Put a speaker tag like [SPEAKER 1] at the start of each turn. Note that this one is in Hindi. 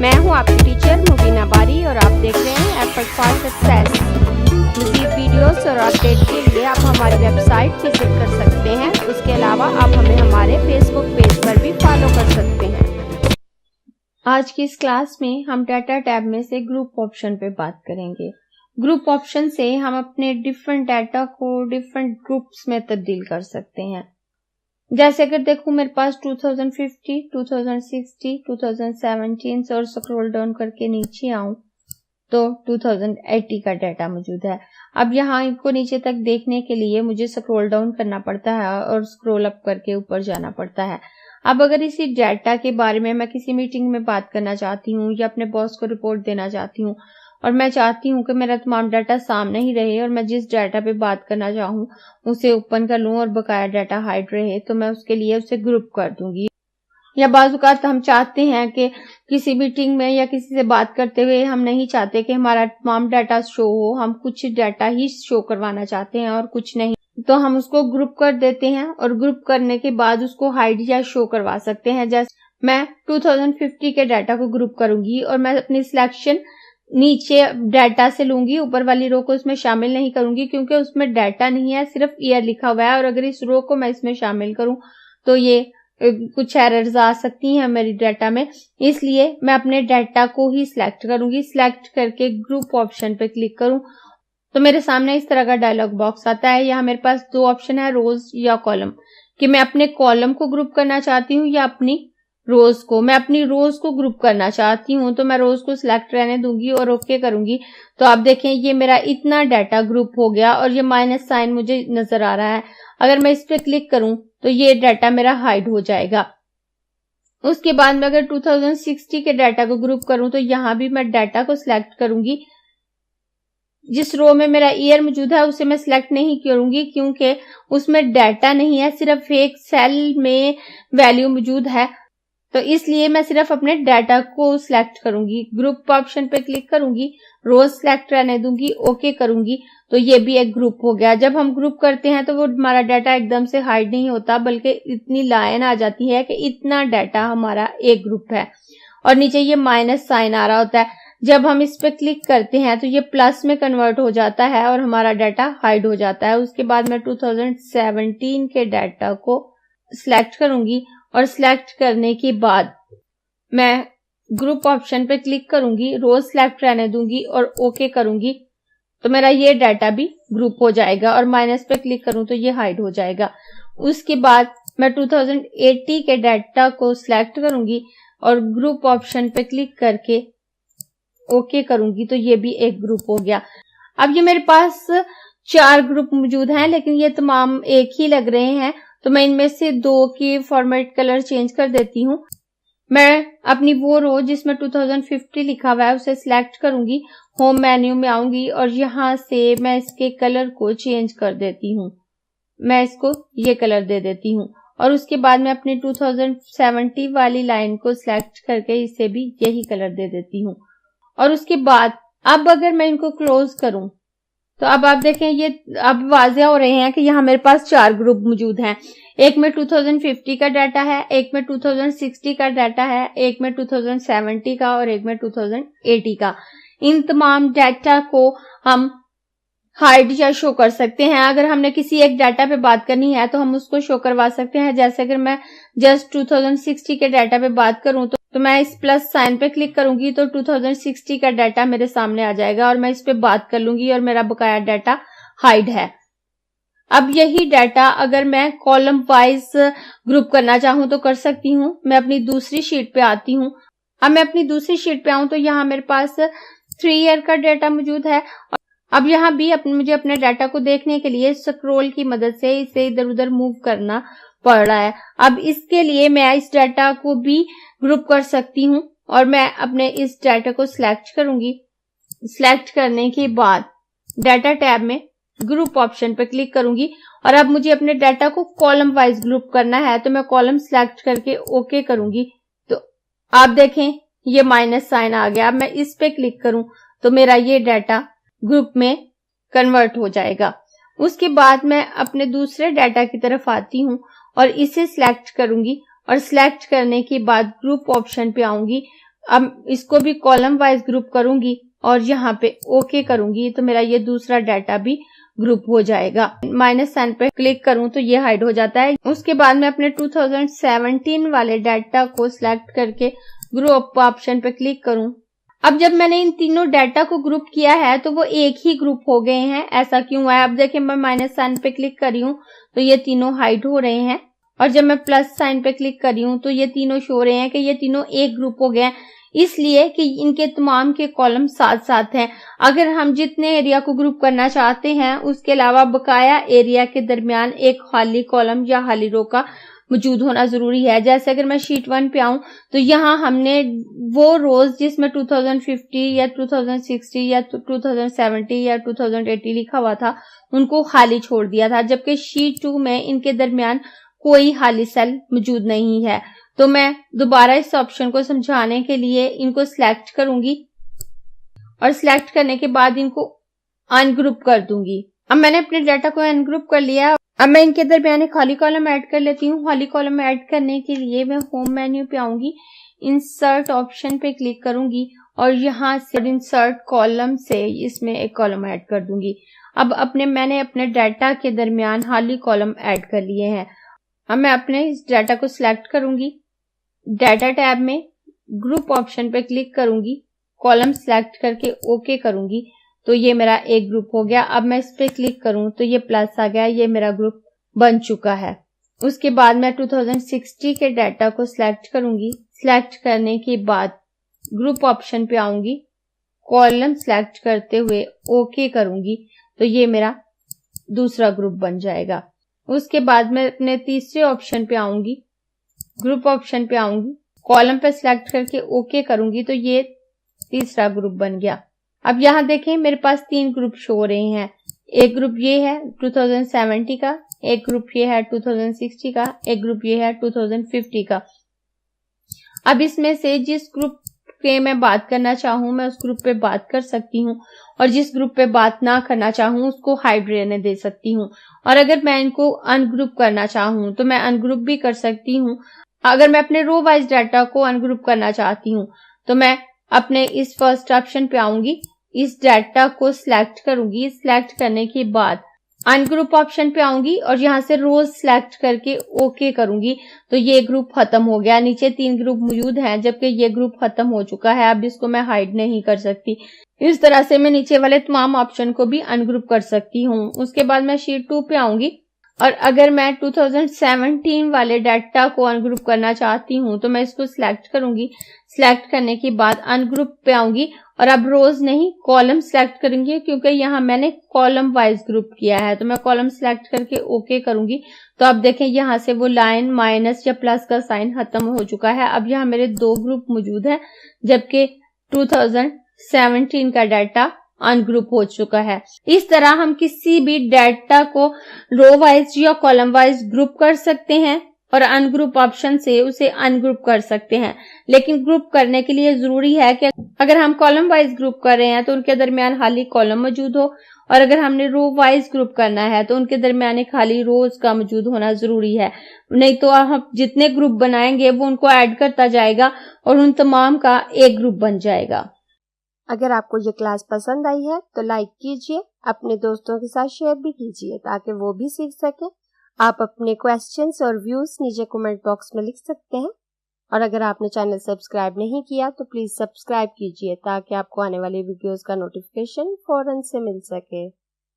[SPEAKER 1] मैं हूं आपकी टीचर मुबीना बारी और आप देख रहे हैं एफर्ट फॉर सक्सेस। मज़ीद वीडियोस और अपडेट के लिए आप हमारी वेबसाइट विजिट कर सकते हैं। उसके अलावा आप हमें हमारे फेसबुक पेज पर भी फॉलो कर सकते हैं। आज की इस क्लास में हम डाटा टैब में से ग्रुप ऑप्शन पे बात करेंगे। ग्रुप ऑप्शन से हम अपने डिफरेंट डाटा को डिफरेंट ग्रुप्स में तब्दील कर सकते हैं। जैसे अगर देखूं मेरे पास 2050, 2060, 2017 और स्क्रॉल डाउन करके नीचे आऊं तो 2080 का डाटा मौजूद है। अब यहाँ इनको नीचे तक देखने के लिए मुझे स्क्रॉल डाउन करना पड़ता है और स्क्रॉल अप करके ऊपर जाना पड़ता है। अब अगर इसी डाटा के बारे में मैं किसी मीटिंग में बात करना चाहती हूँ या अपने बॉस को रिपोर्ट देना चाहती हूँ और मैं चाहती हूँ कि मेरा तमाम डाटा सामने ही रहे और मैं जिस डाटा पे बात करना चाहूँ उसे ओपन कर लूँ और बकाया डाटा हाइड रहे, तो मैं उसके लिए उसे ग्रुप कर दूंगी। या बाज़-औक़ात हम चाहते हैं कि किसी मीटिंग में या किसी से बात करते हुए हम नहीं चाहते कि हमारा तमाम डाटा शो हो, हम कुछ डाटा ही शो करवाना चाहते हैं और कुछ नहीं, तो हम उसको ग्रुप कर देते हैं और ग्रुप करने के बाद उसको हाइड या शो करवा सकते हैं। जैसे मैं 2050 के डाटा को ग्रुप करूंगी और मैं अपनी सिलेक्शन नीचे डाटा से लूंगी, ऊपर वाली रो को उसमें शामिल नहीं करूंगी क्योंकि उसमें डाटा नहीं है, सिर्फ ईयर लिखा हुआ है और अगर इस रो को मैं इसमें शामिल करूं तो ये कुछ एरर्स आ सकती हैं मेरी डाटा में। इसलिए मैं अपने डाटा को ही सिलेक्ट करूंगी। सिलेक्ट करके ग्रुप ऑप्शन पे क्लिक करूं तो मेरे सामने इस तरह का डायलॉग बॉक्स आता है। यहाँ मेरे पास दो ऑप्शन है, रोज या कॉलम, कि मैं अपने कॉलम को ग्रुप करना चाहती हूँ या अपनी रोज को। मैं अपनी रोज को ग्रुप करना चाहती हूँ तो मैं रोज को सिलेक्ट रहने दूंगी और ओके करूंगी। तो आप देखें ये मेरा इतना डाटा ग्रुप हो गया और ये माइनस साइन मुझे नजर आ रहा है। अगर मैं इस पे क्लिक करूं तो ये डाटा मेरा हाइड हो जाएगा। उसके बाद मैं अगर 2060 के डाटा को ग्रुप करूं तो यहां भी मैं डाटा को सिलेक्ट करूंगी। जिस रो में मेरा ईयर मौजूद है उसे मैं सिलेक्ट नहीं करूंगी क्योंकि उसमें डाटा नहीं है, सिर्फ एक सेल में वैल्यू मौजूद है, तो इसलिए मैं सिर्फ अपने डाटा को सिलेक्ट करूंगी। ग्रुप ऑप्शन पे क्लिक करूंगी, रोज सिलेक्ट रहने दूंगी, ओके करूंगी, तो ये भी एक ग्रुप हो गया। जब हम ग्रुप करते हैं तो वो हमारा डाटा एकदम से हाइड नहीं होता, बल्कि इतनी लाइन आ जाती है कि इतना डाटा हमारा एक ग्रुप है और नीचे ये माइनस साइन आ रहा होता है। जब हम इस पे क्लिक करते हैं तो ये प्लस में कन्वर्ट हो जाता है और हमारा डाटा हाइड हो जाता है। उसके बाद मैं 2017 के डाटा को सिलेक्ट करूंगी और सिलेक्ट करने के बाद मैं ग्रुप ऑप्शन पे क्लिक करूंगी, रोज सिलेक्ट रहने दूंगी और ओके करूंगी, तो मेरा ये डाटा भी ग्रुप हो जाएगा और माइनस पे क्लिक करूं तो ये हाइड हो जाएगा। उसके बाद मैं 2080 के डाटा को सिलेक्ट करूंगी और ग्रुप ऑप्शन पे क्लिक करके ओके करूंगी, तो ये भी एक ग्रुप हो गया। अब ये मेरे पास 4 ग्रुप मौजूद हैं लेकिन ये तमाम एक ही लग रहे हैं, तो मैं इनमें से 2 की फॉर्मेट कलर चेंज कर देती हूँ। मैं अपनी वो रो जिसमें 2050 लिखा हुआ है उसे सिलेक्ट करूंगी, होम मेन्यू में आऊंगी और यहाँ से मैं इसके कलर को चेंज कर देती हूँ। मैं इसको ये कलर दे देती हूँ और उसके बाद मैं अपनी 2070 वाली लाइन को सिलेक्ट करके इसे भी यही कलर दे देती हूँ। और उसके बाद अब अगर मैं इनको क्लोज करूं तो अब आप देखें ये अब वाज़ेह हो रहे हैं कि यहाँ मेरे पास 4 ग्रुप मौजूद हैं। एक में 2050 का डाटा है, एक में 2060 का डाटा है, एक में 2070 का और एक में 2080 का। इन तमाम डाटा को हम हाइड या शो कर सकते हैं। अगर हमने किसी एक डाटा पे बात करनी है तो हम उसको शो करवा सकते हैं। जैसे अगर मैं जस्ट 2060 के डाटा पे बात करूं तो मैं इस प्लस साइन पे क्लिक करूंगी तो 2060 का डाटा मेरे सामने आ जाएगा और मैं इस पे बात कर लूंगी और मेरा बकाया डाटा हाइड है। अब यही डाटा अगर मैं कॉलम वाइज ग्रुप करना चाहूं तो कर सकती हूं। मैं अपनी दूसरी शीट पे आती हूं। अब मैं अपनी दूसरी शीट पे आऊं तो यहाँ मेरे पास 3 ईयर का डाटा मौजूद है। अब यहाँ भी मुझे अपने डाटा को देखने के लिए स्क्रॉल की मदद से इसे इधर उधर मूव करना पड़ रहा है। अब इसके लिए मैं इस डाटा को भी ग्रुप कर सकती हूँ और मैं अपने इस डाटा को सिलेक्ट करूंगी। सिलेक्ट करने के बाद डाटा टैब में ग्रुप ऑप्शन पर क्लिक करूंगी और अब मुझे अपने डाटा को कॉलम वाइज ग्रुप करना है तो मैं कॉलम सिलेक्ट करके ओके करूंगी। तो आप देखें ये माइनस साइन आ गया। अब मैं इस पे क्लिक करूं तो मेरा ये डाटा ग्रुप में कन्वर्ट हो जाएगा। उसके बाद मैं अपने दूसरे डाटा की तरफ आती हूँ और इसे सिलेक्ट करूंगी और सिलेक्ट करने के बाद ग्रुप ऑप्शन पे आऊंगी। अब इसको भी कॉलम वाइज ग्रुप करूंगी और यहाँ पे ओके करूंगी तो मेरा ये दूसरा डाटा भी ग्रुप हो जाएगा। माइनस साइन पे क्लिक करूं तो ये हाइड हो जाता है। उसके बाद मैं अपने 2017 वाले डाटा को सिलेक्ट करके ग्रुप ऑप्शन पे क्लिक करूं। अब जब मैंने इन तीनों डाटा को ग्रुप किया है तो वो एक ही ग्रुप हो गए हैं। ऐसा क्यों हुआ है? अब देखिए मैं माइनस साइन पे क्लिक कर रही हूँ तो ये तीनों हाइड हो रहे हैं और जब मैं प्लस साइन पे क्लिक कर रही हूँ तो ये तीनों शो हो रहे हैं कि ये तीनों एक ग्रुप हो गए हैं, इसलिए कि इनके तमाम के कॉलम साथ साथ हैं। अगर हम जितने एरिया को ग्रुप करना चाहते हैं उसके अलावा बकाया एरिया के दरमियान एक खाली कॉलम या खाली रो का मौजूद होना जरूरी है। जैसे अगर मैं शीट 1 पे आऊं तो यहाँ हमने वो रोज जिसमें 2050 या 2060 या 2070 या 2080 लिखा हुआ था उनको खाली छोड़ दिया था, जबकि शीट 2 में इनके दरमियान कोई खाली सेल मौजूद नहीं है। तो मैं दोबारा इस ऑप्शन को समझाने के लिए इनको सिलेक्ट करूंगी और सिलेक्ट करने के बाद इनको अनग्रुप कर दूंगी। अब मैंने अपने डाटा को अनग्रुप कर लिया। अब मैं इनके दरमियान एक खाली कॉलम ऐड कर लेती हूँ। खाली कॉलम ऐड करने के लिए मैं होम मेन्यू पे आऊंगी, इंसर्ट ऑप्शन पे क्लिक करूंगी और यहाँ से इंसर्ट कॉलम से इसमें एक कॉलम ऐड कर दूंगी। अब मैंने अपने डाटा के दरमियान खाली कॉलम ऐड कर लिए हैं। अब मैं अपने इस डाटा को सिलेक्ट करूंगी, डाटा टैब में ग्रुप ऑप्शन पे क्लिक करूंगी, कॉलम सिलेक्ट करके ओके करूंगी तो ये मेरा एक ग्रुप हो गया। अब मैं इस पे क्लिक करूं तो ये प्लस आ गया, ये मेरा ग्रुप बन चुका है। उसके बाद मैं 2060 के डाटा को सिलेक्ट करूंगी। सिलेक्ट करने के बाद ग्रुप ऑप्शन पे आऊंगी, कॉलम सिलेक्ट करते हुए ओके करूंगी तो ये मेरा दूसरा ग्रुप बन जाएगा। उसके बाद मैं अपने तीसरे ऑप्शन पे आऊंगी, ग्रुप ऑप्शन पे आऊंगी, कॉलम पे सिलेक्ट करके ओके करूंगी तो ये तीसरा ग्रुप बन गया। अब यहाँ देखें मेरे पास 3 ग्रुप शो हो रहे हैं। एक ग्रुप ये है 2070 का, एक ग्रुप ये है 2060 का, एक ग्रुप ये है 2050 का। अब इसमें से जिस ग्रुप पे मैं बात करना चाहूं मैं उस ग्रुप पे बात कर सकती हूँ और जिस ग्रुप पे बात ना करना चाहूं उसको हाइड रहने दे सकती हूँ। और अगर मैं इनको अनग्रुप करना चाहूं तो मैं अनग्रुप भी कर सकती हूँ। अगर मैं अपने रो वाइज डाटा को अनग्रुप करना चाहती हूँ तो मैं अपने इस फर्स्ट ऑप्शन पे आऊंगी, इस डाटा को सिलेक्ट करूंगी। सिलेक्ट करने के बाद अनग्रुप ऑप्शन पे आऊंगी और यहाँ से रोज सिलेक्ट करके ओके करूंगी तो ये ग्रुप खत्म हो गया। नीचे 3 ग्रुप मौजूद हैं जबकि ये ग्रुप खत्म हो चुका है। अब इसको मैं हाइड नहीं कर सकती। इस तरह से मैं नीचे वाले तमाम ऑप्शन को भी अनग्रुप कर सकती हूँ। उसके बाद मैं शीट 2 पे आऊंगी और अगर मैं 2017 वाले डाटा को अनग्रुप करना चाहती हूँ तो मैं इसको सिलेक्ट करूंगी। सिलेक्ट करने के बाद अनग्रुप पे आऊंगी और अब रोज नहीं कॉलम सिलेक्ट करूंगी क्योंकि यहाँ मैंने कॉलम वाइज ग्रुप किया है तो मैं कॉलम सिलेक्ट करके ओके करूंगी तो अब देखें यहाँ से वो लाइन माइनस या प्लस का साइन खत्म हो चुका है। अब यहाँ मेरे 2 ग्रुप मौजूद हैं जबकि 2017 का डाटा अनग्रुप हो चुका है। इस तरह हम किसी भी डाटा को रो वाइज या कॉलम वाइज ग्रुप कर सकते हैं और अनग्रुप ऑप्शन से उसे अनग्रुप कर सकते हैं। लेकिन ग्रुप करने के लिए जरूरी है कि अगर हम कॉलम वाइज ग्रुप कर रहे हैं तो उनके दरमियान खाली कॉलम मौजूद हो और अगर हमने रो वाइज ग्रुप करना है तो उनके दरमियान खाली रोज का मौजूद होना जरूरी है। नहीं तो हम जितने ग्रुप बनाएंगे वो उनको ऐड करता जाएगा और उन तमाम का एक ग्रुप बन जाएगा।
[SPEAKER 2] अगर आपको ये क्लास पसंद आई है तो लाइक कीजिए, अपने दोस्तों के साथ शेयर भी कीजिए ताकि वो भी सीख सके। आप अपने क्वेश्चंस और व्यूज नीचे कमेंट बॉक्स में लिख सकते हैं और अगर आपने चैनल सब्सक्राइब नहीं किया तो प्लीज सब्सक्राइब कीजिए ताकि आपको आने वाली वीडियोस का नोटिफिकेशन फौरन से मिल सके।